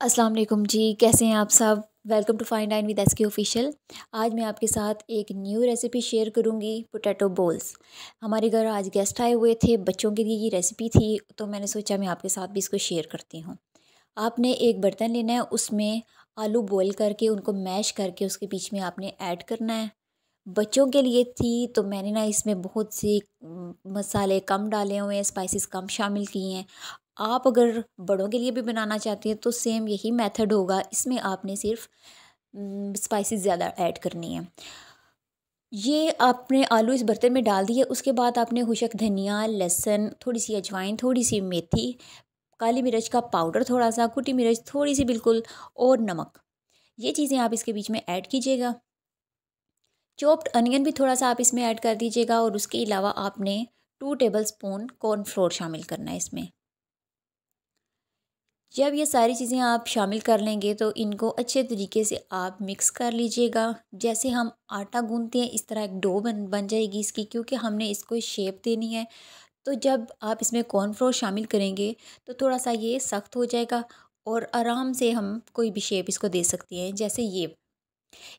अस्सलाम वालेकुम जी, कैसे हैं आप सब। Welcome to fine dine with SK official. आज मैं आपके साथ एक न्यू रेसिपी शेयर करूंगी, पोटैटो बॉल्स। हमारे घर आज गेस्ट आए हुए थे, बच्चों के लिए ये रेसिपी थी, तो मैंने सोचा मैं आपके साथ भी इसको शेयर करती हूँ। आपने एक बर्तन लेना है, उसमें आलू बॉईल करके उनको मैश करके उसके बीच में आपने ऐड करना है। बच्चों के लिए थी तो मैंने ना इसमें बहुत से मसाले कम डाले हुए हैं, स्पाइसेस कम शामिल किए हैं। आप अगर बड़ों के लिए भी बनाना चाहती हैं तो सेम यही मेथड होगा, इसमें आपने सिर्फ स्पाइसेस ज़्यादा ऐड करनी है। ये आपने आलू इस बर्तन में डाल दिए, उसके बाद आपने खुशक धनिया, लहसुन, थोड़ी सी अजवाइन, थोड़ी सी मेथी, काली मिर्च का पाउडर थोड़ा सा, कुटी मिर्च थोड़ी सी बिल्कुल, और नमक, ये चीज़ें आप इसके बीच में ऐड कीजिएगा। चॉप्ड अनियन भी थोड़ा सा आप इसमें ऐड कर दीजिएगा, और उसके अलावा आपने 2 टेबलस्पून कॉर्नफ्लोर शामिल करना है इसमें। जब ये सारी चीज़ें आप शामिल कर लेंगे तो इनको अच्छे तरीके से आप मिक्स कर लीजिएगा। जैसे हम आटा गूंथते हैं इस तरह एक डो बन जाएगी इसकी, क्योंकि हमने इसको शेप देनी है। तो जब आप इसमें कॉर्नफ्लोर शामिल करेंगे तो थोड़ा सा ये सख्त हो जाएगा, और आराम से हम कोई भी शेप इसको दे सकते हैं, जैसे ये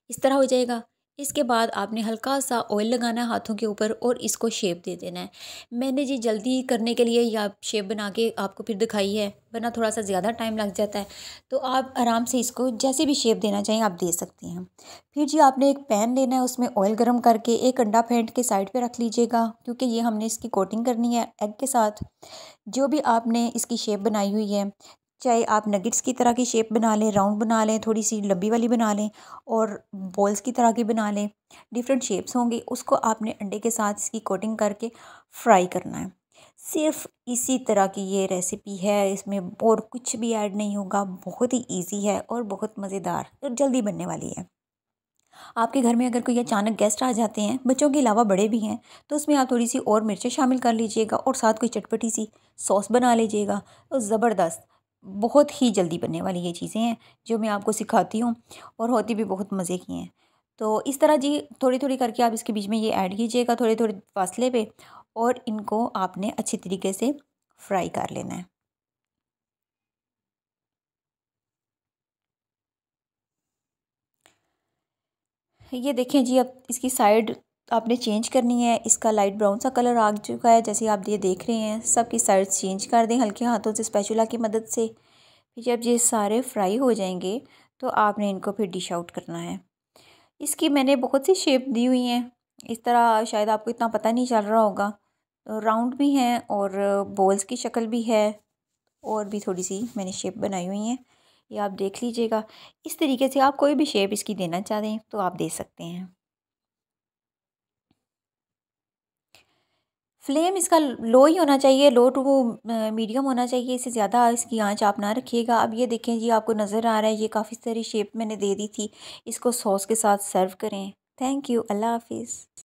इस तरह हो जाएगा। इसके बाद आपने हल्का सा ऑयल लगाना है हाथों के ऊपर और इसको शेप दे देना है। मैंने जी जल्दी करने के लिए या शेप बना के आपको फिर दिखाई है, वरना थोड़ा सा ज़्यादा टाइम लग जाता है। तो आप आराम से इसको जैसे भी शेप देना चाहें आप दे सकती हैं। फिर जी आपने एक पैन लेना है, उसमें ऑयल गर्म करके एक अंडा फेंट के साइड पे रख लीजिएगा, क्योंकि ये हमने इसकी कोटिंग करनी है एग के साथ। जो भी आपने इसकी शेप बनाई हुई है, चाहे आप नगेट्स की तरह की शेप बना लें, राउंड बना लें, थोड़ी सी लंबी वाली बना लें, और बॉल्स की तरह की बना लें, डिफरेंट शेप्स होंगी, उसको आपने अंडे के साथ इसकी कोटिंग करके फ्राई करना है। सिर्फ इसी तरह की ये रेसिपी है, इसमें और कुछ भी ऐड नहीं होगा। बहुत ही इजी है और बहुत मज़ेदार और जल्दी बनने वाली है। आपके घर में अगर कोई अचानक गेस्ट आ जाते हैं, बच्चों के अलावा बड़े भी हैं, तो उसमें आप थोड़ी सी और मिर्चें शामिल कर लीजिएगा और साथ कोई चटपटी सी सॉस बना लीजिएगा। तो ज़बरदस्त, बहुत ही जल्दी बनने वाली ये चीज़ें हैं जो मैं आपको सिखाती हूँ, और होती भी बहुत मज़े की हैं। तो इस तरह जी थोड़ी थोड़ी करके आप इसके बीच में ये ऐड कीजिएगा, थोड़े थोड़े फासले पे, और इनको आपने अच्छी तरीके से फ्राई कर लेना है। ये देखें जी, अब इसकी साइड आपने चेंज करनी है। इसका लाइट ब्राउन सा कलर आ चुका है, जैसे आप ये देख रहे हैं। सबकी साइड चेंज कर दें हल्के हाथों से, स्पैचुला की मदद से। फिर जब ये सारे फ्राई हो जाएंगे तो आपने इनको फिर डिश आउट करना है। इसकी मैंने बहुत सी शेप दी हुई हैं, इस तरह शायद आपको इतना पता नहीं चल रहा होगा। तो राउंड भी हैं और बॉल्स की शक्ल भी है, और भी थोड़ी सी मैंने शेप बनाई हुई हैं, ये आप देख लीजिएगा। इस तरीके से आप कोई भी शेप इसकी देना चाहें तो आप दे सकते हैं। फ्लेम इसका लो ही होना चाहिए, लो टू मीडियम होना चाहिए, इससे ज़्यादा इसकी आंच आप ना रखिएगा। अब ये देखें जी, आपको नज़र आ रहा है ये काफ़ी सारी शेप मैंने दे दी थी। इसको सॉस के साथ सर्व करें। थैंक यू, अल्लाह हाफिज़।